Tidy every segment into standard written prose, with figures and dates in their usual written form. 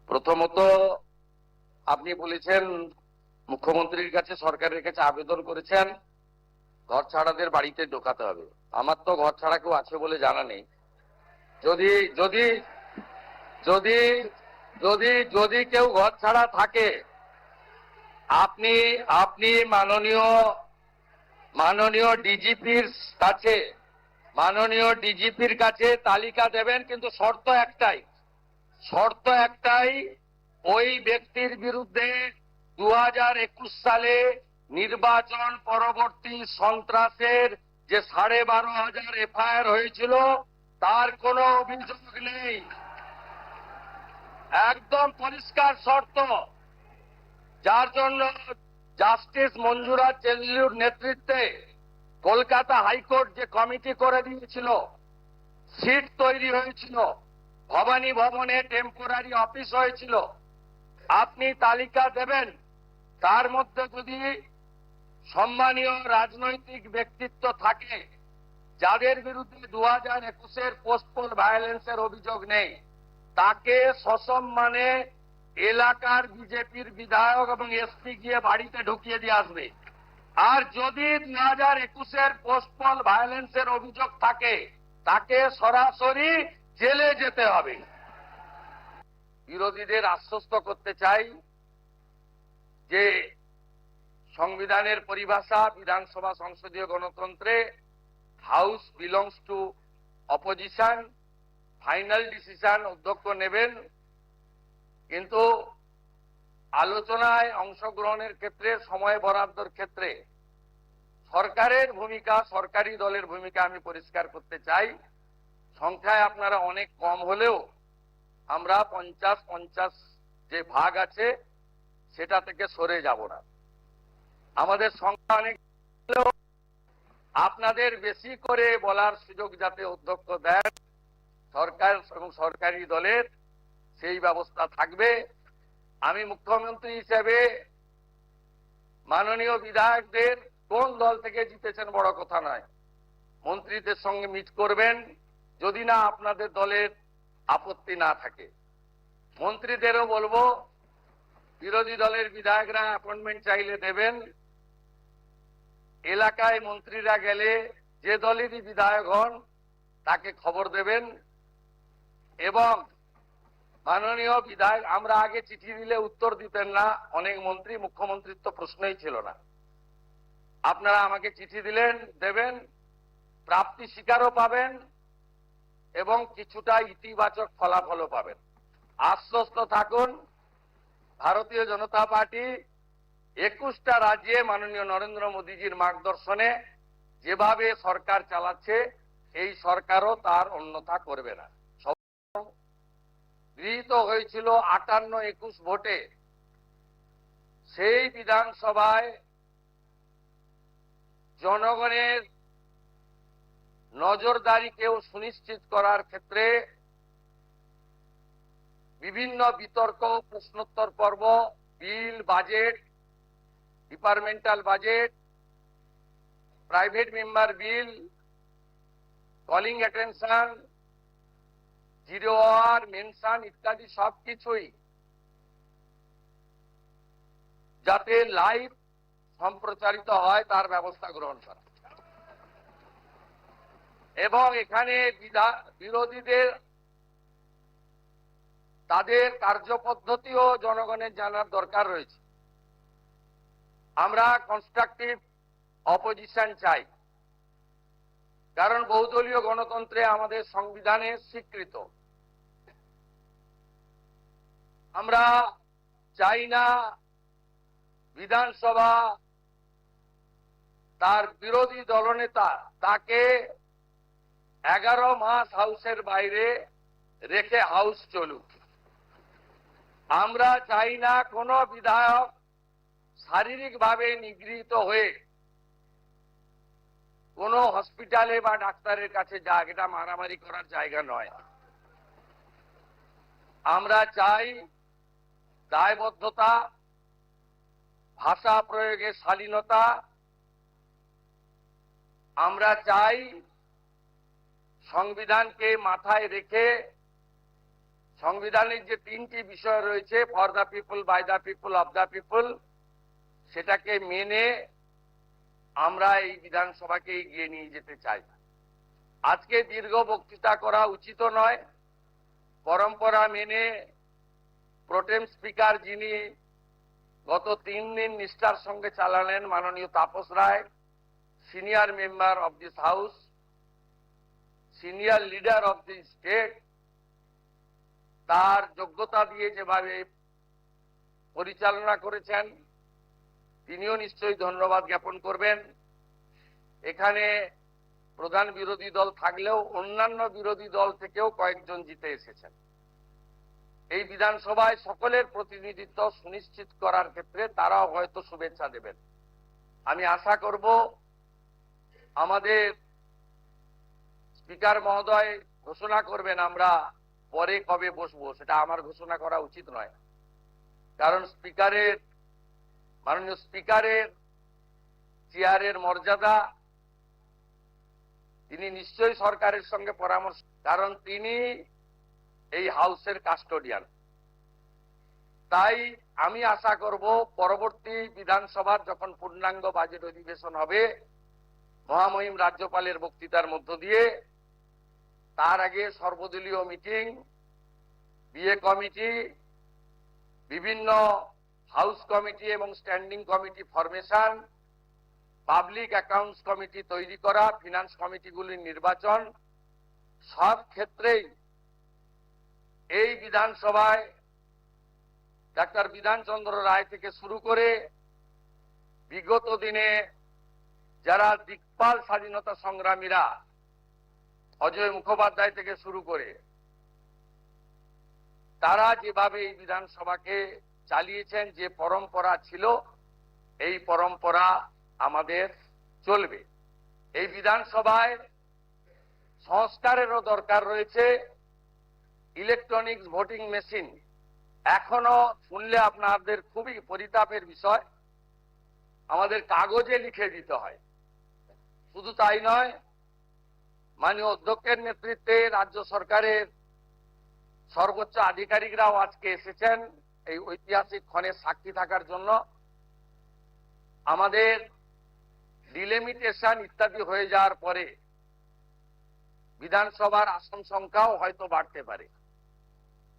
প্রথমত আপনি বলেছেন মুখ্যমন্ত্রীর কাছে সরকারের কাছে আবেদন করেছেন ঘর ছাড়াদের বাড়িতে ঢোকাতে হবে। আমার তো ঘর ছাড়া কেউ আছে বলে জানা নেই। যদি যদি যদি যদি যদি কেউ ঘর ছাড়া থাকে আপনি আপনি মাননীয় ডিজিপির কাছে তালিকা দেবেন, কিন্তু শর্ত একটাই ওই ব্যক্তির বিরুদ্ধে 2021 সালে নির্বাচন পরবর্তী সন্ত্রাসের যে 12,500 এফআইআর হয়েছিল তার কোনো অভিযোগ নেই। একদম পরিষ্কার শর্ত, যার জন্য জাস্টিস মঞ্জুরা চেল্লুর নেতৃত্বে কলকাতা হাইকোর্ট যে কমিটি করে দিয়েছিল, সিট তৈরি হয়েছিল, ভবানী ভবনে টেম্পোরারি অফিস হয়েছিল। আপনি তালিকা দেবেন, তার মধ্যে যদি সম্মানীয় রাজনৈতিক ব্যক্তিত্ব থাকে যাদের বিরুদ্ধে 2021-এর পোস্টপোল ভায়োলেন্সের অভিযোগ নেই, তাকে সসম্মানে এলাকার বিজেপির বিধায়ক এবং এসপি গিয়ে বাড়িতে ঢুকিয়ে দিয়ে আসবে। আর যদি 2021-এর পোস্টপোল ভায়োলেন্সের অভিযোগ থাকে তাকে সরাসরি জেলে যেতে হবে। বিরোধীদের আশ্বস্ত করতে চাই যে সংবিধানের পরিভাষা বিধানসভা সংসদীয় গণতন্ত্রে house belongs to opposition, final decision অধ্যক্ষ নেবেন, কিন্তু আলোচনায় অংশগ্রহণের ক্ষেত্রে সময় বরাদ্দর ক্ষেত্রে সরকারের ভূমিকা, সরকারি দলের ভূমিকা আমি পরিষ্কার করতে চাই। সংখ্যায় আপনারা অনেক কম হলেও আমরা 50-50 যে ভাগ আছে সেটা থেকে সরে যাব না। আমাদের সংখ্যা অনেক হলেও আপনাদের বেশি করে বলার সুযোগ যাতে অধ্যক্ষ দেন সরকার এবং সরকারি দলের, সেই ব্যবস্থা থাকবে। আমি মুখ্যমন্ত্রী হিসেবে মাননীয় বিধায়কদের কোন দল থেকে জিতেছেন বড় কথা নয়, মন্ত্রীদের সঙ্গে মিট করবেন, যদি না আপনাদের দলের আপত্তি না থাকে। মন্ত্রীদেরও বলবো বিরোধী দলের বিধায়করা অ্যাপয়েন্টমেন্ট চাইলে দেবেন, এলাকায় মন্ত্রীরা গেলে যে দলেরই বিধায়ক হন তাকে খবর দেবেন। এবং মাননীয় বিধায়ক, আমরা আগে চিঠি দিলে উত্তর দিতেন না অনেক মন্ত্রী, মুখ্যমন্ত্রীর তো প্রশ্নই ছিল না। আপনারা আমাকে চিঠি দিলেন, দেবেন, প্রাপ্তি স্বীকারও পাবেন এবং কিছুটা ইতিবাচক ফলাফলও পাবেন। আশ্বস্ত থাকুন, ভারতীয় জনতা পার্টি 21টা রাজ্যে মাননীয় নরেন্দ্র মোদীজির মার্গদর্শনে যেভাবে সরকার চালাচ্ছে এই সরকারও তার অন্যথা করবে না। গৃহীত হয়েছিল 58-21 ভোটে, সেই বিধানসভায় জনগণের নজরদারিকেও সুনিশ্চিত করার ক্ষেত্রে বিভিন্ন বিতর্ক, প্রশ্নোত্তর পর্ব, bill, budget, departmental budget, private member bill, calling attention, zero hour, mention ইত্যাদি সবকিছুই যাতে লাইভ সম্প্রচারিত হয় তার ব্যবস্থা গ্রহণ করা। এবং এখানে বিরোধীদের তাদের কার্যপদ্ধতিও জনগণের জানার দরকার রয়েছে। আমরা কনস্ট্রাকটিভ অপোজিশন চাই, কারণ বহুদলীয় গণতন্ত্রে আমাদের সংবিধানে স্বীকৃত। আমরা চাই না বিধানসভা তার বিরোধী দলনেতা তাকে 11 মাস হাউসের বাইরে রেখে হাউস চলুক। আমরা চাই না কোনো বিধায়ক শারীরিকভাবে নিগৃহীত হয়ে কোনো হসপিটালে বা ডাক্তারের কাছে যাক, এটা মারামারি করার জায়গা নয়। আমরা চাই দায়বদ্ধতা, ভাষা প্রয়োগের শালীনতা। আমরা চাই সংবিধানকে মাথায় রেখে সংবিধানের যে 3টি বিষয় রয়েছে, for the people, by the people, of the people, সেটাকে মেনে আমরা এই বিধানসভাকে এগিয়ে নিয়ে যেতে চাই। আজকে দীর্ঘ বক্তৃতা করা উচিত নয়। পরম্পরা মেনে প্রোটেম স্পিকার, যিনি গত 3 দিন নিষ্ঠার সঙ্গে চালালেন, মাননীয় Tapas Roy, senior member of this house, senior leader of the state, তার যোগ্যতা দিয়ে যেভাবে পরিচালনা করেছেন, তিনিও নিশ্চয়ই ধন্যবাদ জ্ঞাপন করবেন। এখানে প্রধান বিরোধী দল থাকলেও অন্যান্য বিরোধী দল থেকেও কয়েকজন জিতে এসেছেন। এই বিধানসভায় সকলের প্রতিনিধিত্ব সুনিশ্চিত করার ক্ষেত্রে তারাও হয়তো শুভেচ্ছা দেবেন। আমি আশা করব আমাদের স্পিকার মহোদয় ঘোষণা করবেন আমরা পরে কবে বসবো, সেটা আমার ঘোষণা করা উচিত নয়। কারণ মাননীয় স্পিকারের চেয়ারের মর্যাদা, তিনি নিশ্চয়ই সরকারের সঙ্গে পরামর্শ, কারণ তিনি এই হাউসের কাস্টোডিয়ান। তাই আমি আশা করব পরবর্তী বিধানসভার যখন পূর্ণাঙ্গ বাজেট অধিবেশন হবে, মহামহিম রাজ্যপালের বক্তৃতার মধ্য দিয়ে, তার আগে সর্বদলীয় মিটিং, বিএ কমিটি, বিভিন্ন হাউস কমিটি এবং standing committee formation, public accounts committee তৈরি করা, ফিনান্স কমিটিগুলির নির্বাচন, সব ক্ষেত্রেই এই বিধানসভায় ডাক্তার বিধানচন্দ্র রায় থেকে শুরু করে বিগত দিনে যারা দিকপাল স্বাধীনতা সংগ্রামীরা, অজয় মুখোপাধ্যায় থেকে শুরু করে, তারা যেভাবে এই বিধানসভাকে চালিয়েছেন, যে পরম্পরা ছিল, এই পরম্পরা আমাদের চলবে। এই বিধানসভায় সংস্কারেরও দরকার রয়েছে। ইলেকট্রনিক্স ভোটিং মেশিন এখনো শুনলে আপনাদের খুবই পরিতাপের বিষয়, আমাদের কাগজে লিখে দিতে হয়। শুধু তাই নয়, মাননীয় অধ্যক্ষের নেতৃত্বে রাজ্য সরকারের সর্বোচ্চ আধিকারিকরাও আজকে এসেছেন এই ঐতিহাসিক ক্ষণের সাক্ষী থাকার জন্য। আমাদের ডিলিমিটেশন ইত্যাদি হয়ে যাওয়ার পরে বিধানসভার আসন সংখ্যাও হয়তো বাড়তে পারে।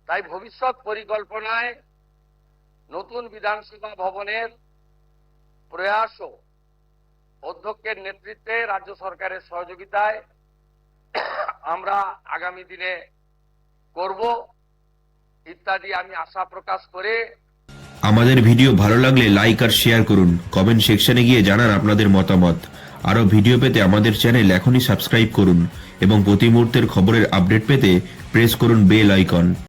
তাই ভবিষ্যৎ পরিকল্পনায় নতুন বিধানসভা ভবনের প্রয়াসও অধ্যক্ষের নেতৃত্বে, রাজ্য সরকারের সহযোগিতায় আমরা আগামী দিনে করব ইত্যাদি আমি আশা প্রকাশ করে, আমাদের ভিডিও ভালো লাগলে লাইক আর শেয়ার করুন, কমেন্ট সেকশনে গিয়ে জানান আপনাদের মতামত। আরও ভিডিও পেতে আমাদের চ্যানেল এখনই সাবস্ক্রাইব করুন এবং প্রতি মুহূর্তের খবরের আপডেট পেতে প্রেস করুন বেল আইকন।